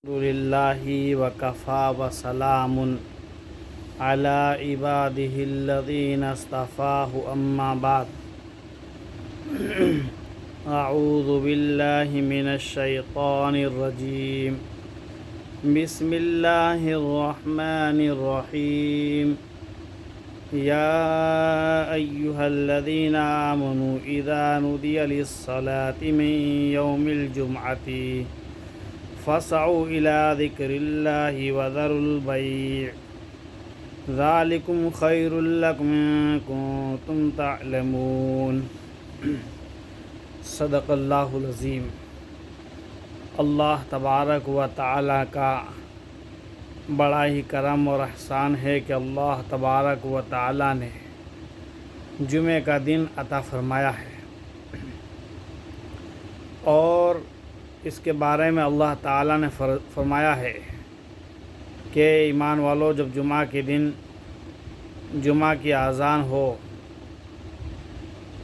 الحمدللہ وکفا وسلام علی عبادہ الذین اصطفاہ اما بعد اعوذ باللہ من الشیطان الرجیم بسم اللہ الرحمن الرحیم یا ایہا الذین آمنوا اذا نودی للصلاة من یوم الجمعۃ فاسعوا إلى ذكر الله وذروا البيع ذلكم خير لكم إن كنتم تعلمون صدق اللہ العظیم۔ اللہ تبارک و تعالیٰ کا بڑا ہی کرم اور احسان ہے کہ اللہ تبارک و تعالیٰ نے جمعہ کا دن عطا فرمایا ہے، اور اس کے بارے میں اللہ تعالیٰ نے فرمایا ہے کہ ایمان والو، جب جمعہ کے دن جمعہ کی اذان ہو،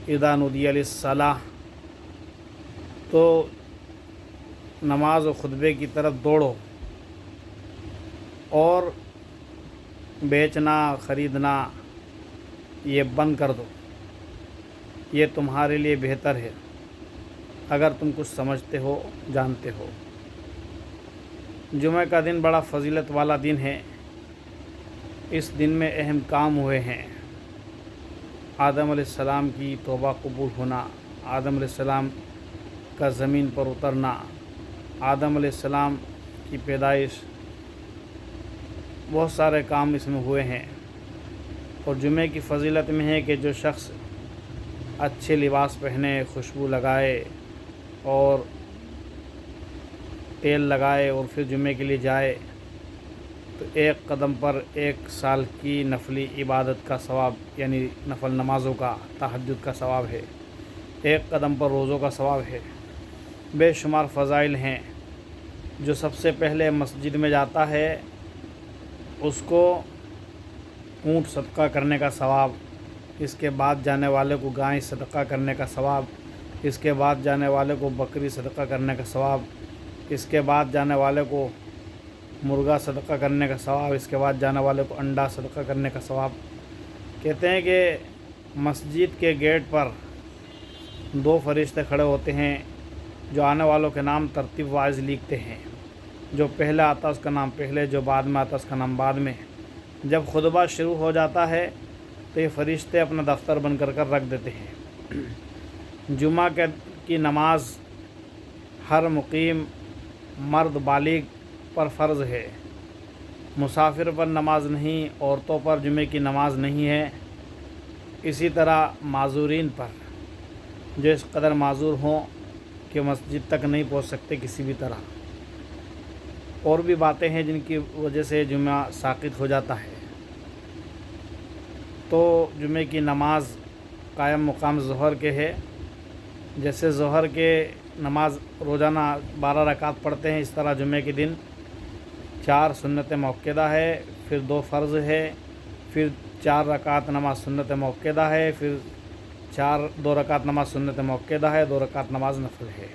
اذا نودی للصلاۃ، تو نماز و خطبے کی طرف دوڑو اور بیچنا خریدنا یہ بند کر دو، یہ تمہارے لیے بہتر ہے اگر تم کچھ سمجھتے ہو، جانتے ہو۔ جمعہ کا دن بڑا فضیلت والا دن ہے۔ اس دن میں اہم کام ہوئے ہیں: آدم علیہ السلام کی توبہ قبول ہونا، آدم علیہ السلام کا زمین پر اترنا، آدم علیہ السلام کی پیدائش، بہت سارے کام اس میں ہوئے ہیں۔ اور جمعہ کی فضیلت میں ہے کہ جو شخص اچھے لباس پہنے، خوشبو لگائے اور تیل لگائے اور پھر جمعے کے لیے جائے، تو ایک قدم پر 1 سال کی نفلی عبادت کا ثواب، یعنی نفل نمازوں کا، تہجد کا ثواب ہے، 1 قدم پر روزوں کا ثواب ہے۔ بے شمار فضائل ہیں۔ جو سب سے پہلے مسجد میں جاتا ہے اس کو اونٹ صدقہ کرنے کا ثواب، اس کے بعد جانے والے کو گائے صدقہ کرنے کا ثواب، اس کے بعد جانے والے کو بکری صدقہ کرنے کا ثواب، اس کے بعد جانے والے کو مرغا صدقہ کرنے کا ثواب، اس کے بعد جانے والے کو انڈا صدقہ کرنے کا ثواب۔ کہتے ہیں کہ مسجد کے گیٹ پر 2 فرشتے کھڑے ہوتے ہیں جو آنے والوں کے نام ترتیب وائز لکھتے ہیں۔ جو پہلے آتا اس کا نام پہلے، جو بعد میں آتا اس کا نام بعد میں۔ جب خطبہ شروع ہو جاتا ہے تو یہ فرشتے اپنا دفتر بند کر رکھ دیتے ہیں۔ جمعہ کی نماز ہر مقیم مرد بالغ پر فرض ہے، مسافر پر نماز نہیں، عورتوں پر جمعے کی نماز نہیں ہے۔ اسی طرح معذورین پر، جو اس قدر معذور ہوں کہ مسجد تک نہیں پہنچ سکتے کسی بھی طرح۔ اور بھی باتیں ہیں جن کی وجہ سے جمعہ ساقط ہو جاتا ہے۔ تو جمعے کی نماز قائم مقام ظہر کے ہے۔ جیسے ظہر کے نماز روزانہ 12 رکعت پڑھتے ہیں، اس طرح جمعے کے دن 4 سنت مؤکدہ ہے، پھر 2 فرض ہے، پھر 4 رکعت نماز سنت مؤکدہ ہے، پھر 2 رکعت نماز سنت مؤکدہ ہے، 2 رکعت نماز نفل ہے۔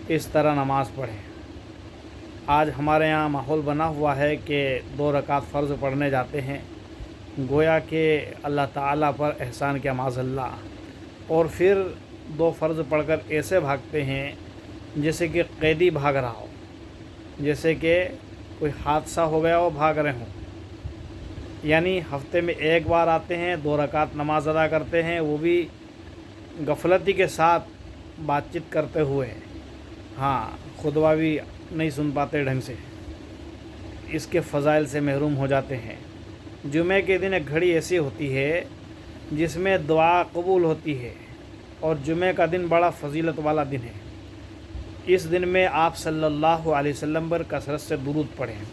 اس طرح نماز پڑھیں۔ آج ہمارے یہاں ماحول بنا ہوا ہے کہ 2 رکعت فرض پڑھنے جاتے ہیں، گویا کہ اللہ تعالیٰ پر احسان کیا معاذ اللہ، اور پھر 2 فرض پڑھ کر ایسے بھاگتے ہیں جیسے کہ قیدی بھاگ رہا ہو، جیسے کہ کوئی حادثہ ہو گیا ہو، بھاگ رہے ہوں۔ یعنی ہفتے میں 1 بار آتے ہیں، 2 رکعت نماز ادا کرتے ہیں، وہ بھی غفلتی کے ساتھ بات چیت کرتے ہوئے، خطبہ بھی نہیں سن پاتے ڈھنگ سے، اس کے فضائل سے محروم ہو جاتے ہیں۔ جمعے کے دن ایک گھڑی ایسی ہوتی ہے جس میں دعا قبول ہوتی ہے، اور جمعہ کا دن بڑا فضیلت والا دن ہے۔ اس دن میں آپ صلی اللہ علیہ وسلم پر کثرت سے درود پڑھیں،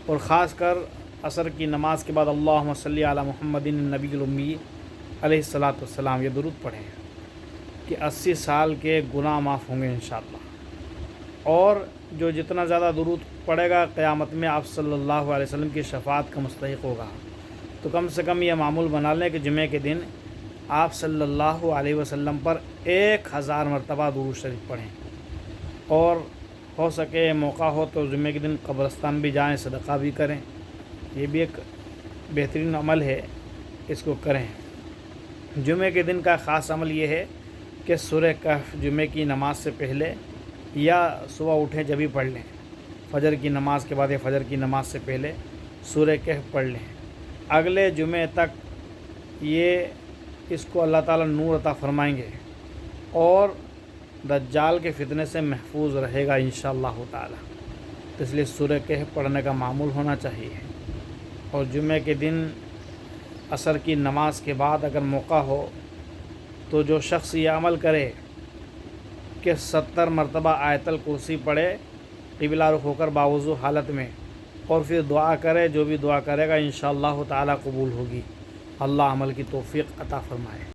اور خاص کر عصر کی نماز کے بعد اللہم صلی علی محمد النبی الامی علیہ الصلاۃ والسلام، یہ درود پڑھیں کہ 80 سال کے گناہ معاف ہوں گے انشاءاللہ۔ اور جو جتنا زیادہ درود پڑھے گا قیامت میں آپ صلی اللہ علیہ وسلم کی شفاعت کا مستحق ہوگا۔ تو کم سے کم یہ معمول بنا لیں کہ جمعے کے دن آپ صلی اللہ علیہ وسلم پر 1000 مرتبہ درود شریف پڑھیں، اور ہو سکے موقع ہو تو جمعے کے دن قبرستان بھی جائیں، صدقہ بھی کریں، یہ بھی ایک بہترین عمل ہے، اس کو کریں۔ جمعے کے دن کا خاص عمل یہ ہے کہ سورہ کہف جمعے کی نماز سے پہلے یا صبح اٹھیں جب ہی پڑھ لیں، فجر کی نماز کے بعد یا فجر کی نماز سے پہلے سورہ کہف پڑھ لیں۔ اگلے جمعے تک یہ اس کو اللہ تعالیٰ نور عطا فرمائیں گے اور دجال کے فتنے سے محفوظ رہے گا انشاءاللہ تعالیٰ۔ تو اس لیے سورہ کہف پڑھنے کا معمول ہونا چاہیے۔ اور جمعے کے دن عصر کی نماز کے بعد اگر موقع ہو تو جو شخص یہ عمل کرے کہ 70 مرتبہ آیت الکرسی پڑھے قبلہ رخ ہو کر باوضو حالت میں، اور پھر دعا کرے، جو بھی دعا کرے گا انشاءاللہ تعالیٰ قبول ہوگی۔ اللہ عمل کی توفیق عطا فرمائے۔